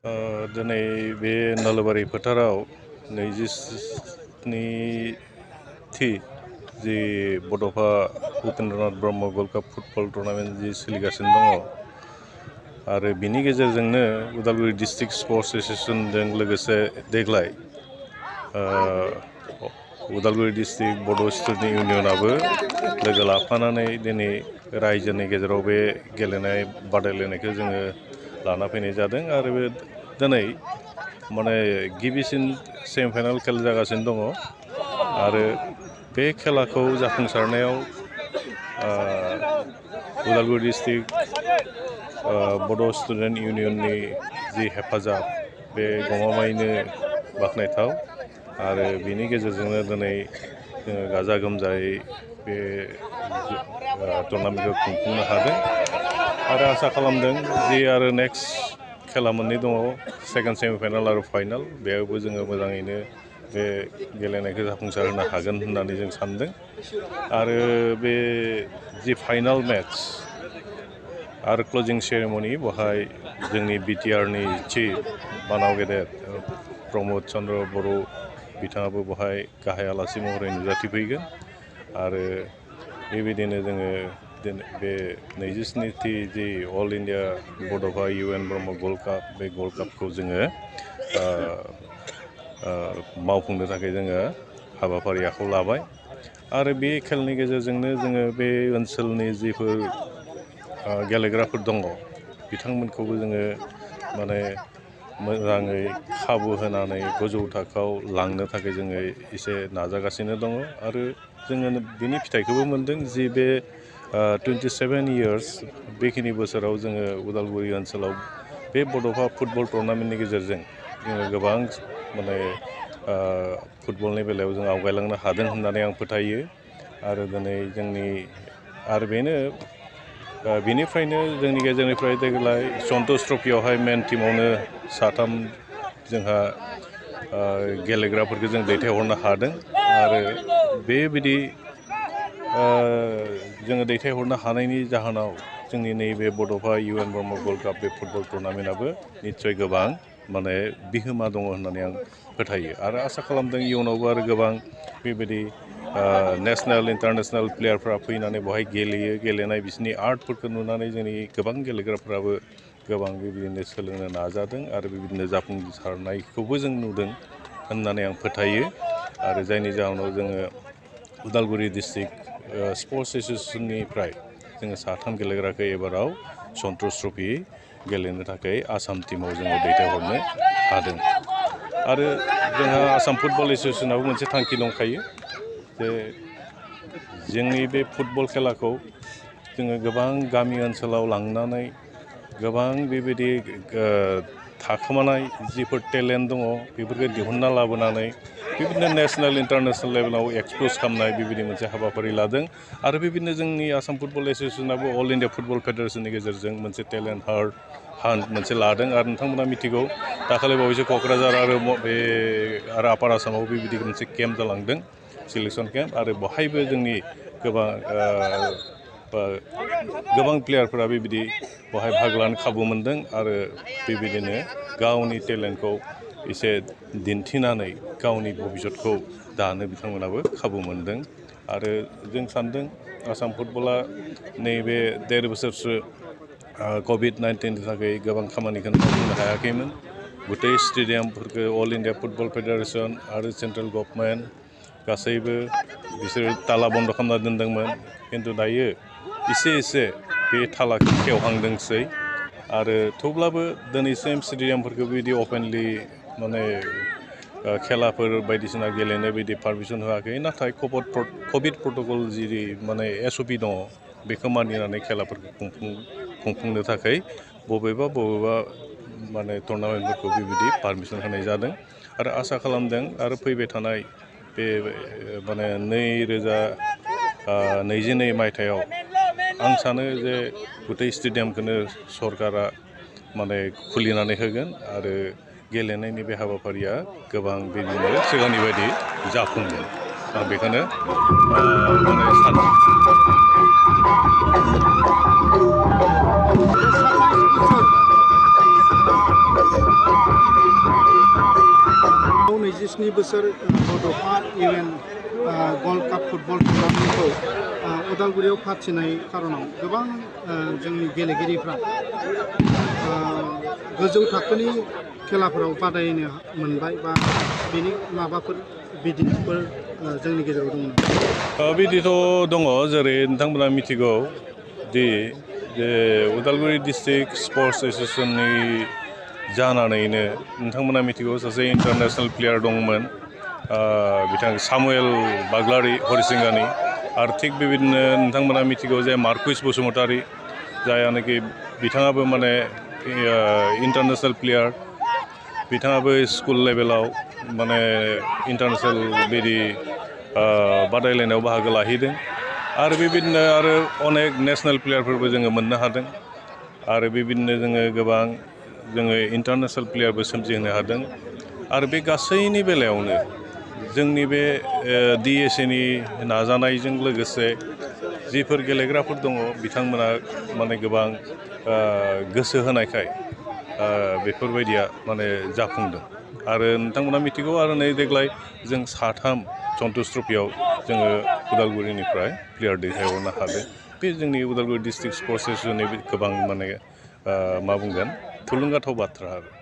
दिनै बे नलबारि फोथाराव 27थि जि बड'फा Upendranath Brahma gold cup football tournament जि सोलिगासिनो दङ आरो बिनि गेजेरजोंनो उदालगुरि डिस्ट्रिक्ट स्पर्ट्स एस'सियेसनजों लोगोसे देग्लाय उदालगुरि डिस्ट्रिक्ट बड' स्टुडेन्ट इउनियनाबो लोगो लाफानानै दिनै रायजोनि गेजेराव बे गेलेनाय बादायलायनायखौ जोङो लाना फैनाय जादों आरो बे दिनै माने गिबिसिन सेमिफाइनाल खेला जागासिनो दङ आरो बे खेलाखौ जाफुंसारनायाव उदालगुरि डिस्ट्रिक्ट बड' स्टुडेन्ट इउनियननि जि हेफाजाब बे गमामायैनो बाख्नायथाव आरो बिनि गेजेरजोंनो दिनै जोङो गाजा गोमजायै बे टुर्नामेन्टखौ खुंफुंनो हादों आरो आसा खालामदों जि आरो नेक्स्ट खेला मोननै दङ सेकेन्ड सेमिफाइनाल आरो फाइनाल बेयावबो जोङो मोजाङैनो बे गेलेनायखौ जाफुंसार होनो हागोन होननानै जों सानदों आरो बे जि फाइनाल मेट्स आरो क्लजिं सेरेमनि बेवहाय जोंनि बिटिआरनि चिफ मानाव गेदेर प्रमद चन्द्र बर' बिथाङाबो बेवहाय गाहाय आलासि महरै नुजाथिफैगोन आरो बेबायदिनो जोङो बे 27थि जि अल इन्डिया बड'फा UN ब्रह्म गल्ड काप बे गल्ड कापखौ जोङो मावफुंनो थाखाय जोङो हाबाफारि आखायाव लाबाय आरो बे खेलनि गेजेरजोंनो जोङो बे ओनसोलनि जिफोर गेलेग्राफोर दङ बिथांमोनखौबो जोङो माने मोजाङै खाबु होनानै गोजौ थाखोआव लांनो थाखाय जोङो एसे नाजागासिनो दङ आरो जोङो बिनि फिथाइखौबो मोनदों जि बे 27 इयार्स बेखिनि बोसोराव जोङो उदालगुरि ओनसोलाव बे बड'फा फुटबल टुर्नामेन्टनि गेजेरजों जोङो गोबां माने फुटबलनि बेलायाव जों आवगायलांनो हादों होननानै आं फोथायो आरो दिनै जोंनि आरो बेनो बेनिफ्रायनो जोंनि गेजेरनिफ्राय देग्लाय सन्तोष ट्रफियावहाय मेन टिमावनो साथाम जोंहा गेलेग्राफोरखौ जों दैथायहरनो हादों आरो बेबायदि जोङो दैथायहरनो हानायनि जाहोनाव जोंनि नैबे बड'फा UN ब्रह्म गल्ड काप बे फुटबल टुर्नामेन्टआबो निस्सय गोबां माने बिहोमा दङ होननानै आं फोथायो आरो आसा खालामदों इयुनावबो आरो गोबां बेबायदि नेसनेल इन्टारनेसनेल प्लेयारफ्रा फैनानै बेवहाय गेलेयो गेलेनाय बिसोरनि आर्टफोरखौ नुनानै जोंनि गोबां गेलेग्राफ्राबो गोबां बेबायदिनो सोलोंनो नाजादों आरो बेबायदिनो जाफुंसारनायखौबो जों नुदों होननानै आं फोथायो आरो जायनि जाहोनाव जोङो उदालगुरि डिस्ट्रिक्ट स्पर्ट्स एस'सियेसननिफ्राय जोङो साथाम गेलेग्राखौ एबाराव सन्तोष ट्रफि गेलेनो थाखाय आसाम टिमाव जोङो दैथायहरनो हादों आरो जोंहा आसाम फुटबल एस'सियेसनाबो मोनसे थांखि दंखायो जे जोंनि बे फुटबल खेलाखौ जोङो गोबां गामि ओनसोलाव लांनानै गोबां बेबायदि थाखोमानाय जिफोर टेलेन्ट दङ बेफोरखौ दिहुनना लाबोनानै बेबायदिनो नेसनेल इन्टारनेसनेल लेभेलाव एक्सप'ज खालामनाय बेबायदि मोनसे हाबाफारि लादों आरो बेबायदिनो जोंनि आसाम फुटबल एस'सियेसनाबो अल इन्डिया फुटबल फेडारेसननि गेजेरजों मोनसे टेलेन्ट हान्ट मोनसे लादों आरो नोंथांमोना मिथिगौ दाखालि बावैसो क'क्राझार आरो आरो आपार आसामाव बेबायदि मोनसे केम्प जालांदों सिलेक्सन केम्प आरो बेवहायबो जोंनि गोबां प्लेयारफोरा बेबायदि बेवहाय बाहागो लानो खाबु मोनदों आरो बेबायदिनो गावनि टेलेन्टखौ एसे दिन्थिनानै गावनि भबिसतखौ दानो बिथांमोनाबो खाबु मोनदों आरो जों सानदों आसाम फुटबला नैबे 1.5 बोसोरसो कभिड-19नि थाखाय गोबां खामानिखौनो मावनो हायाखैमोन गथै स्टेडियामफोरखौ अल इन्डिया फुटबल फेडारेसन आरो सेन्ट्रेल गभर्नमेन्ट गासैबो बिसोरो ताला बन्द खालामना दोनदोंमोन खिन्थु दायो एसे बे तालाखौ खेवहांदोंसै आरो थेवब्लाबो दिनैसिम स्टेडियामफोरखौ बिदि अपेनलि माने खेलाफोर बायदिसिना गेलेनो बिदि पारमिसन होआखै नाथाय कभिड प्रट'कल जि माने SOP दङ बेखौ मानिनानै खेलाफोरखौ खुंफुंनो थाखाय बबेबा माने टुर्नामेन्टफोरखौ बेबायदि पारमिसन होनाय जादों आरो आसा खालामदों आरो फैबाय थानाय बे माने 2022 मायथाइयाव आं सानो जे गथै स्टेडियामखौनो सरकारा माने खुलिनानै होगोन आरो गेलेनायनि बे हाबाफारिया गोबां बिदिनो सिगांनि बायदि जाफुंगोन आं बेखौनो माने सानो स्नि बोसोर बड'फा UN गल्ड काप फुटबल टुर्नामेन्टखौ उदालगुरियाव फाथिनाय खार'नाव गोबां जोंनि गेलेगिरिफ्रा गोजौ थाखोनि खेलाफोराव बादायनो मोनबाय बा बेनि माबाफोर बिदिन्थिफोर जोंनि गेजेराव दङ नामा? बिदिथ' दङ, जेरै नोंथांमोना मिथिगौ दि जे उदालगुरि डिस्ट्रिक्ट स्पर्ट्स एस'सिएशननि जानानैनो नोंथांमोना मिथिगौ सासे इन्टारनेसनेल प्लेयार दंमोन, बिथां सामुएल बाग्लारि हरिसिंगानि। आरो थिग बेबायदिनो नोंथांमोना मिथिगौ जे मार्कुइस बसुमतारी, जायानोखि बिथाङाबो माने इन्टारनेसनेल प्लेयार, बिथाङाबो स्कुल लेभेलाव माने इन्टारनेसनेल बिदि बादायलायनायाव बाहागो लाहैदों। आरो बेबायदिनो आरो अनेक नेसनेल प्लेयारफोरबो जोङो मोननो हादों। आरो बेबायदिनो जोङो गोबां इन्टारनेसनेल प्लेयारबो सोमजिहोनो हादों। आरो बे गासैनि बेलायावनो जोंनि बे DSAनि नाजानायजों लोगोसे जिफोर गेलेग्राफोर दङ बिथांमोना माने गोबां गोसो होनायखाय बेफोरबायदिया माने जाफुंदों। आरो नोंथांमोना मिथिगौ आरो नै देग्लाय जों 3 सन्तोष ट्रफियाव जोङो उदालगुरिनिफ्राय प्लेयार दैथायहरनो हादों। बे जोंनि उदालगुरि डिस्ट्रिक्ट स्पर्ट्स एस'सिएशननि गोबां माने मा बुंगोन थुलुंगाथाव बाथ्रा आरो।